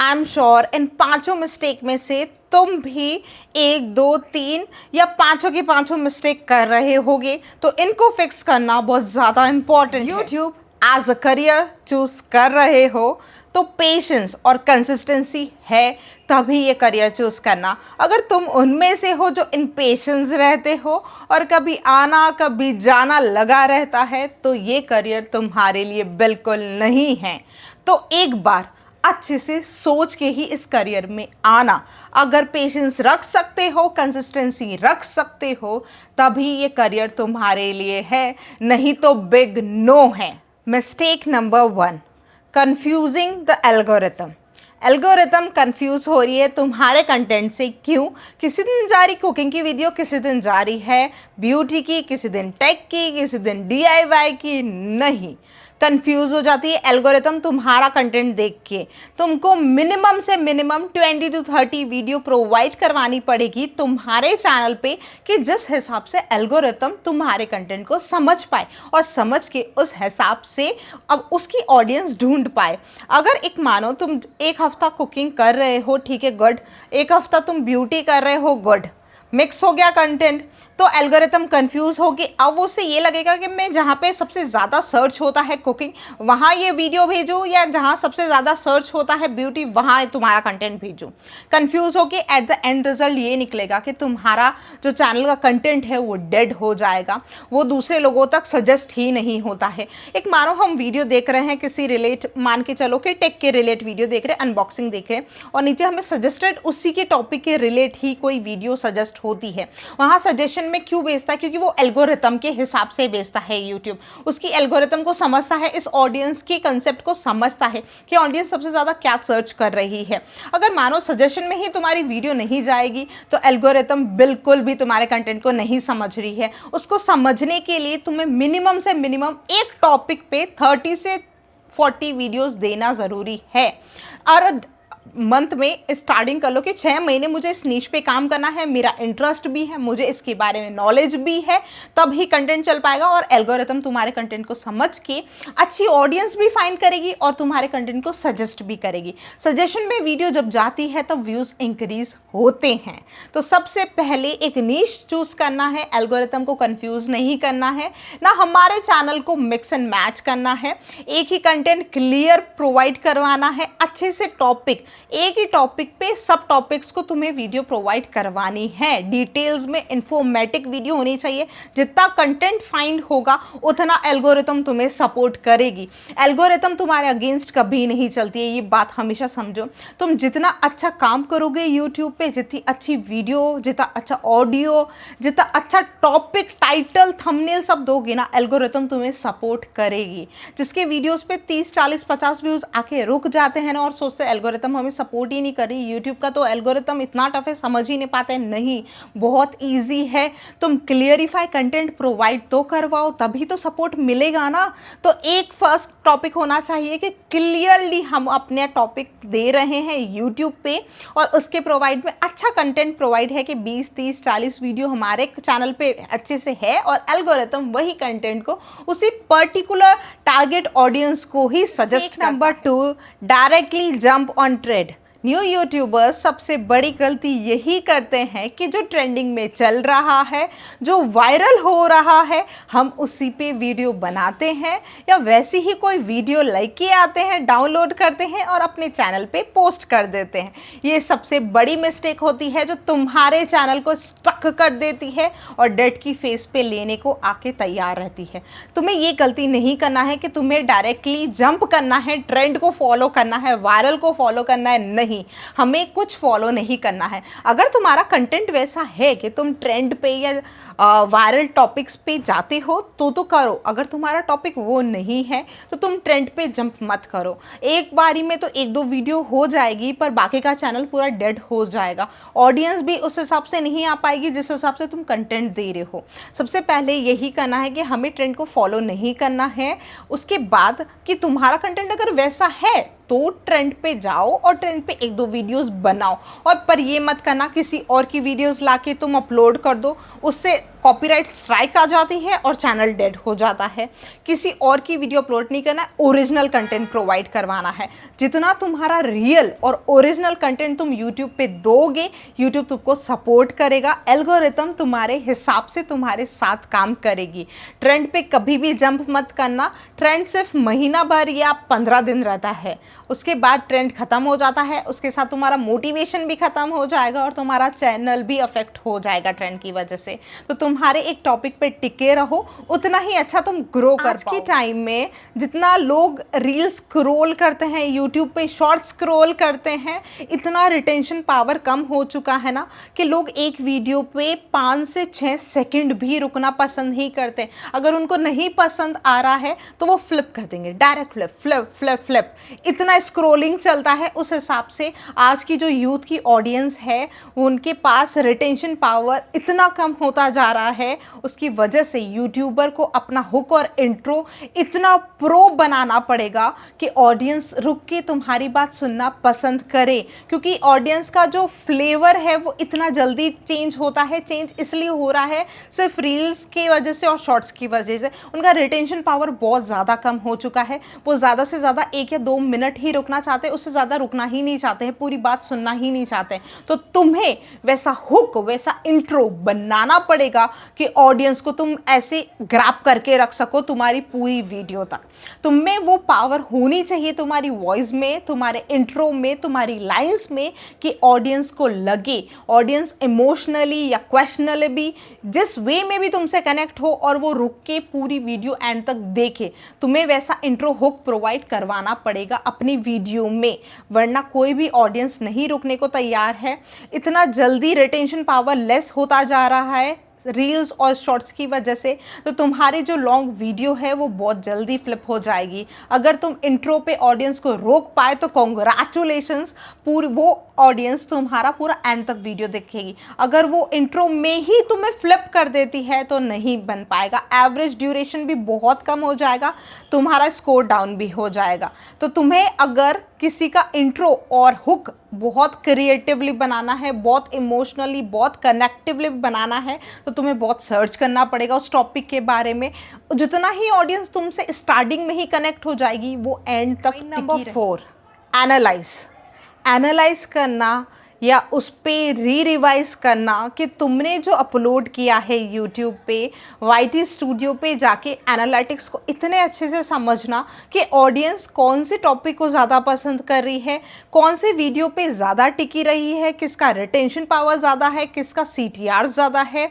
I am sure in पांचों mistake में से तुम भी एक दो तीन या पांचों की पांचों मिस्टेक कर रहे होगे, तो इनको फिक्स करना बहुत ज़्यादा इम्पॉर्टेंट है। YouTube as a career choose कर रहे हो तो पेशेंस और कंसिस्टेंसी है, तभी ये करियर चूज़ करना। अगर तुम उनमें से हो जो इम्पेशेंस रहते हो और कभी आना कभी जाना लगा रहता है, तो ये करियर तुम्हारे लिए बिल्कुल नहीं है। तो एक बार अच्छे से सोच के ही इस करियर में आना। अगर पेशेंस रख सकते हो, कंसिस्टेंसी रख सकते हो, तभी ये करियर तुम्हारे लिए है, नहीं तो बिग नो है। Mistake number 1, confusing the algorithm. Algorithm confuse हो रही है तुम्हारे कंटेंट से। क्यों? किसी दिन जा रही कुकिंग की वीडियो, किसी दिन जा रही है ब्यूटी की, किसी दिन टेक की, किसी दिन DIY की। नहीं, कंफ्यूज हो जाती है एल्गोरिथम तुम्हारा कंटेंट देख के। तुमको मिनिमम से मिनिमम 20 to 30 वीडियो प्रोवाइड करवानी पड़ेगी तुम्हारे चैनल पे, कि जिस हिसाब से एल्गोरिथम तुम्हारे कंटेंट को समझ पाए और समझ के उस हिसाब से अब उसकी ऑडियंस ढूंढ पाए। अगर एक मानो तुम एक हफ्ता कुकिंग कर रहे हो, ठीक है, गुड। एक हफ्ता तुम ब्यूटी कर रहे हो, गुड। मिक्स हो गया कंटेंट, तो एल्गोरिथम कंफ्यूज होगी। अब उसे ये लगेगा कि मैं जहाँ पे सबसे ज़्यादा सर्च होता है कुकिंग, वहाँ ये वीडियो भेजूँ, या जहाँ सबसे ज़्यादा सर्च होता है ब्यूटी, वहाँ तुम्हारा कंटेंट भेजूँ। कंफ्यूज होके एट द एंड रिजल्ट ये निकलेगा कि तुम्हारा जो चैनल का कंटेंट है वो डेड हो जाएगा, वो दूसरे लोगों तक सजेस्ट ही नहीं होता है। एक मानो हम वीडियो देख रहे हैं किसी रिलेट, मान के चलो कि टेक के रिलेट वीडियो देख रहे हैं, अनबॉक्सिंग देख रहे हैं, और नीचे हमें सजेस्टेड उसी के टॉपिक के रिलेट ही कोई वीडियो सजेस्ट होती है। वहाँ सजेशन में क्यों बेचता है? क्योंकि वो एल्गोरिथम के हिसाब से बेचता है यूट्यूब। उसकी एल्गोरिथम को समझता है, इस ऑडियंस के कंसेप्ट को समझता है कि ऑडियंस सबसे ज़्यादा क्या सर्च कर रही है। अगर मानो सजेशन में ही तुम्हारी वीडियो नहीं जाएगी, तो एल्गोरिथम बिल्कुल भी तुम्हारे कंटेंट को नहीं समझ रही है। उसको समझने के लिए तुम्हें मिनिमम से मिनिमम एक टॉपिक पे 30 से 40 वीडियोस देना ज़रूरी है। और मंथ में स्टार्टिंग कर लो कि 6 महीने मुझे इस नीश पे काम करना है, मेरा इंटरेस्ट भी है, मुझे इसके बारे में नॉलेज भी है, तब ही कंटेंट चल पाएगा। और एल्गोरिथम तुम्हारे कंटेंट को समझ के अच्छी ऑडियंस भी फाइंड करेगी और तुम्हारे कंटेंट को सजेस्ट भी करेगी। सजेशन में वीडियो जब जाती है तब व्यूज़ इंक्रीज होते हैं। तो सबसे पहले एक नीश चूज़ करना है, एल्गोरिथम को कंफ्यूज नहीं करना है ना, हमारे चैनल को मिक्स एंड मैच करना है, एक ही कंटेंट क्लियर प्रोवाइड करवाना है, अच्छे से टॉपिक, एक ही टॉपिक पे सब टॉपिक्स को तुम्हें वीडियो प्रोवाइड करवानी है। डिटेल्स में इंफॉर्मेटिव वीडियो होनी चाहिए। जितना कंटेंट फाइंड होगा उतना एल्गोरिथम तुम्हें सपोर्ट करेगी। एल्गोरिथम तुम्हारे अगेंस्ट कभी नहीं चलती है, ये बात हमेशा समझो। तुम जितना अच्छा काम करोगे यूट्यूब पे, जितनी अच्छी वीडियो, जितना अच्छा ऑडियो, जितना अच्छा टॉपिक, टाइटल, थंबनेल सब दोगे ना, एल्गोरिथम तुम्हें सपोर्ट करेगी। जिसके वीडियोस पे 30, 40, 50 व्यूज आके रुक जाते हैं ना और सोचते एल्गोरिथम हमें सपोर्ट ही नहीं कर रही, यूट्यूब का तो एल्गोरिथम इतना टफ है, समझ ही नहीं पाते। नहीं, बहुत इजी है। तुम क्लियरिफाई कंटेंट प्रोवाइड तो करवाओ, तभी तो सपोर्ट मिलेगा ना। तो एक फर्स्ट टॉपिक होना चाहिए कि क्लियरली हम अपने टॉपिक दे रहे हैं यूट्यूब पे, और उसके प्रोवाइड में अच्छा कंटेंट प्रोवाइड है कि 20, 30, 40 वीडियो हमारे चैनल पे अच्छे से है, और एल्गोरिथम वही कंटेंट को उसी पर्टिकुलर टारगेट ऑडियंस को ही suggest. Number 2, directly jump on trend. New YouTubers सबसे बड़ी गलती यही करते हैं कि जो ट्रेंडिंग में चल रहा है, जो वायरल हो रहा है, हम उसी पे वीडियो बनाते हैं, या वैसी ही कोई वीडियो लाइक के आते हैं, डाउनलोड करते हैं और अपने चैनल पे पोस्ट कर देते हैं। ये सबसे बड़ी मिस्टेक होती है जो तुम्हारे चैनल को स्टक कर देती है और डेड की फेस पे लेने को आके तैयार रहती है। तुम्हें ये गलती नहीं करना है कि तुम्हें डायरेक्टली जंप करना है, ट्रेंड को फॉलो करना है, वायरल को फॉलो करना है। नहीं, हमें कुछ फॉलो नहीं करना है। अगर तुम्हारा कंटेंट वैसा है कि तुम ट्रेंड पे या वायरल टॉपिक्स पे जाते हो तो करो। अगर तुम्हारा टॉपिक वो नहीं है तो तुम ट्रेंड पे जंप मत करो। एक बारी में तो 1-2 वीडियो हो जाएगी, पर बाकी का चैनल पूरा डेड हो जाएगा। ऑडियंस भी उस हिसाब से नहीं आ पाएगी जिस हिसाब से तुम कंटेंट दे रहे हो। सबसे पहले यही करना है कि हमें ट्रेंड को फॉलो नहीं करना है। उसके बाद कि तुम्हारा कंटेंट अगर वैसा है तो ट्रेंड पे जाओ और ट्रेंड पे 1-2 वीडियोस बनाओ। और पर ये मत करना किसी और की वीडियोस लाके तुम अपलोड कर दो, उससे कॉपीराइट स्ट्राइक आ जाती है और चैनल डेड हो जाता है। किसी और की वीडियो अपलोड नहीं करना है, ओरिजिनल कंटेंट प्रोवाइड करवाना है। जितना तुम्हारा रियल और ओरिजिनल कंटेंट तुम यूट्यूब पे दोगे, यूट्यूब तुमको सपोर्ट करेगा, एल्गोरिथम तुम्हारे हिसाब से तुम्हारे साथ काम करेगी। ट्रेंड पे कभी भी जंप मत करना। ट्रेंड सिर्फ महीना भर या 15 दिन रहता है, उसके बाद ट्रेंड खत्म हो जाता है। उसके साथ तुम्हारा मोटिवेशन भी खत्म हो जाएगा और तुम्हारा चैनल भी अफेक्ट हो जाएगा ट्रेंड की वजह से। तो तुम्हारे एक टॉपिक पे टिके रहो, उतना ही अच्छा तुम ग्रो कर पाओ। आज के टाइम में जितना लोग रील स्क्रॉल करते हैं, यूट्यूब पे शॉर्ट स्क्रॉल करते हैं, इतना रिटेंशन पावर कम हो चुका है ना कि लोग एक वीडियो पे 5 से 6 सेकंड भी रुकना पसंद नहीं करते। अगर उनको नहीं पसंद आ रहा है तो वो फ्लिप कर देंगे, direct flip flip flip flip. इतना स्क्रॉलिंग चलता है। उस हिसाब से आज की जो यूथ की ऑडियंस है, उनके पास रिटेंशन पावर इतना कम होता जा रहा है। उसकी वजह से यूट्यूबर को अपना हुक और इंट्रो इतना प्रो बनाना पड़ेगा कि ऑडियंस रुक के तुम्हारी बात सुनना पसंद करे। क्योंकि ऑडियंस का जो फ्लेवर है वो इतना जल्दी चेंज होता है। चेंज इसलिए हो रहा है सिर्फ रील्स की वजह से और शॉर्ट्स की वजह से। उनका रिटेंशन पावर बहुत ज़्यादा कम हो चुका है। वो ज़्यादा से ज़्यादा 1 या 2 मिनट ही रुकना चाहते हैं, उससे ज़्यादा रुकना ही नहीं चाहते हैं, पूरी बात सुनना ही नहीं चाहते। तो तुम्हें वैसा हुक, वैसा इंट्रो बनाना पड़ेगा कि ऑडियंस को तुम ऐसे ग्रैब करके रख सको तुम्हारी पूरी वीडियो तक। तुम में वो पावर होनी चाहिए तुम्हारी वॉइस में, तुम्हारे इंट्रो में, तुम्हारी लाइंस में, कि ऑडियंस को लगे, ऑडियंस इमोशनली या क्वेश्चनली भी जिस वे में भी तुमसे कनेक्ट हो और वो रुक के पूरी वीडियो एंड तक देखे। तुम्हें वैसा इंट्रो हुक प्रोवाइड करवाना पड़ेगा अपनी वीडियो में, वरना कोई भी ऑडियंस नहीं रुकने को तैयार है। इतना जल्दी रिटेंशन पावर लेस होता जा रहा है रील्स और शॉर्ट्स की वजह से। तो तुम्हारी जो लॉन्ग वीडियो है वो बहुत जल्दी फ्लिप हो जाएगी। अगर तुम इंट्रो पे ऑडियंस को रोक पाए तो कॉन्ग्रेचुलेशंस, पूरी वो ऑडियंस तुम्हारा पूरा एंड तक वीडियो देखेगी। अगर वो इंट्रो में ही तुम्हें फ्लिप कर देती है तो नहीं बन पाएगा। एवरेज ड्यूरेशन भी बहुत कम हो जाएगा, तुम्हारा स्कोर डाउन भी हो जाएगा। तो तुम्हें अगर किसी का इंट्रो और हुक बहुत क्रिएटिवली बनाना है, बहुत इमोशनली, बहुत कनेक्टिवली बनाना है, तो तुम्हें बहुत सर्च करना पड़ेगा उस टॉपिक के बारे में। जितना ही ऑडियंस तुमसे स्टार्टिंग में ही कनेक्ट हो जाएगी वो एंड तक। नंबर 4, एनालाइज करना या उस पर रिवाइज करना कि तुमने जो अपलोड किया है यूट्यूब पे, वाईटी स्टूडियो पे जाके एनालिटिक्स को इतने अच्छे से समझना कि ऑडियंस कौन से टॉपिक को ज़्यादा पसंद कर रही है, कौन से वीडियो पे ज़्यादा टिकी रही है, किसका रिटेंशन पावर ज़्यादा है, किसका CTR ज़्यादा है,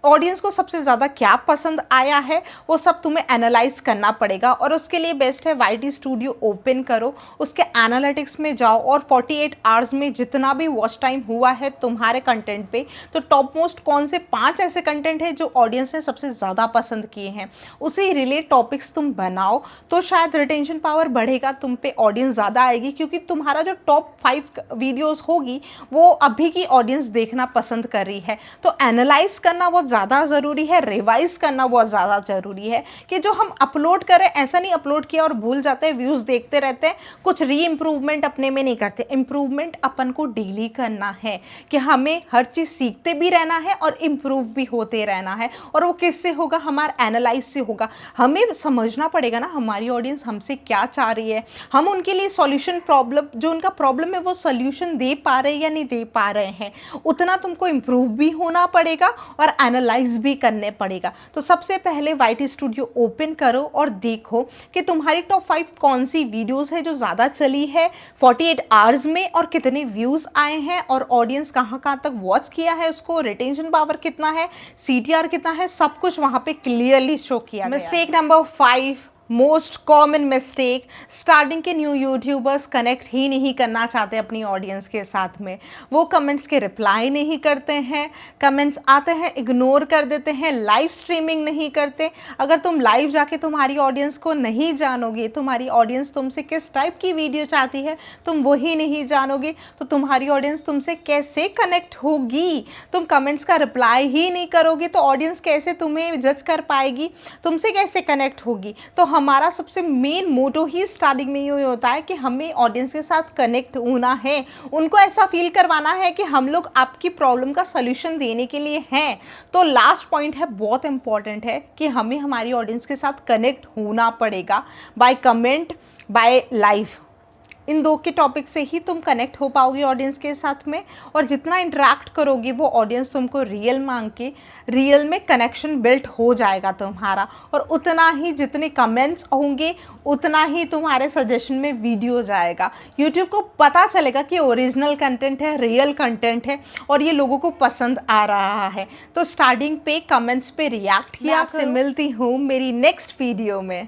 ऑडियंस को सबसे ज़्यादा क्या पसंद आया है, वो सब तुम्हें एनालाइज करना पड़ेगा। और उसके लिए बेस्ट है वाईटी स्टूडियो ओपन करो, उसके एनालिटिक्स में जाओ और 48 आवर्स में जितना भी वॉच टाइम हुआ है तुम्हारे कंटेंट पे, तो टॉप मोस्ट कौन से 5 ऐसे कंटेंट है जो ऑडियंस ने सबसे ज़्यादा पसंद किए हैं, उसे रिलेट टॉपिक्स तुम बनाओ। तो शायद रिटेंशन पावर बढ़ेगा, तुम पे ऑडियंस ज़्यादा आएगी। क्योंकि तुम्हारा जो टॉप 5 वीडियोज़ होगी वो अभी की ऑडियंस देखना पसंद कर रही है। तो एनालाइज करना बहुत ज़्यादा ज़रूरी है, रिवाइज करना बहुत ज़्यादा ज़रूरी है कि जो हम अपलोड करें, ऐसा नहीं अपलोड किया और भूल जाते हैं, व्यूज़ देखते रहते हैं, कुछ री इम्प्रूवमेंट अपने में नहीं करते। इम्प्रूवमेंट अपन को डेली करना है कि हमें हर चीज़ सीखते भी रहना है और इम्प्रूव भी होते रहना है। और वो किससे होगा? हमारा एनालाइज से होगा। हमें समझना पड़ेगा ना हमारी ऑडियंस हमसे क्या चाह रही है, हम उनके लिए सॉल्यूशन, प्रॉब्लम जो उनका प्रॉब्लम है वो सॉल्यूशन दे पा रहे हैं या नहीं दे पा रहे हैं। उतना तुमको इम्प्रूव भी होना पड़ेगा और एनालाइज भी करने पड़ेगा। तो सबसे पहले वाईटी स्टूडियो ओपन करो और देखो कि तुम्हारी टॉप 5 कौन सी वीडियोस है जो ज़्यादा चली है 48 आवर्स में और कितने व्यूज़ आए हैं और ऑडियंस कहाँ तक वॉच किया है, उसको रिटेंशन पावर कितना है, CTR कितना है, सब कुछ वहाँ पे क्लियरली शो किया गया। Mistake number 5, most common mistake, starting के न्यू यूट्यूबर्स कनेक्ट ही नहीं करना चाहते अपनी ऑडियंस के साथ में। वो कमेंट्स के रिप्लाई नहीं करते हैं, कमेंट्स आते हैं इग्नोर कर देते हैं, लाइव स्ट्रीमिंग नहीं करते। अगर तुम लाइव जाके तुम्हारी ऑडियंस को नहीं जानोगे, तुम्हारी ऑडियंस तुमसे किस टाइप की वीडियो चाहती है तुम वही नहीं जानोगे, तो तुम्हारी ऑडियंस तुमसे कैसे कनेक्ट होगी? तुम कमेंट्स का रिप्लाई ही नहीं करोगे तो ऑडियंस कैसे तुम्हें जज कर पाएगी, तुमसे कैसे कनेक्ट होगी? तो हमारा सबसे मेन मोटो ही स्टार्टिंग में ये होता है कि हमें ऑडियंस के साथ कनेक्ट होना है, उनको ऐसा फील करवाना है कि हम लोग आपकी प्रॉब्लम का सॉल्यूशन देने के लिए हैं। तो लास्ट पॉइंट है, बहुत इंपॉर्टेंट है कि हमें हमारी ऑडियंस के साथ कनेक्ट होना पड़ेगा बाय कमेंट, बाय लाइव। इन दो के टॉपिक से ही तुम कनेक्ट हो पाओगे ऑडियंस के साथ में, और जितना इंटरेक्ट करोगे वो ऑडियंस तुमको रियल मांग के रियल में कनेक्शन बिल्ट हो जाएगा तुम्हारा, और उतना ही जितने कमेंट्स होंगे उतना ही तुम्हारे सजेशन में वीडियो जाएगा। यूट्यूब को पता चलेगा कि ओरिजिनल कंटेंट है, रियल कंटेंट है और ये लोगों को पसंद आ रहा है। तो स्टार्टिंग पे कमेंट्स पे रिएक्ट किया। आपसे मिलती हूँ मेरी नेक्स्ट वीडियो में।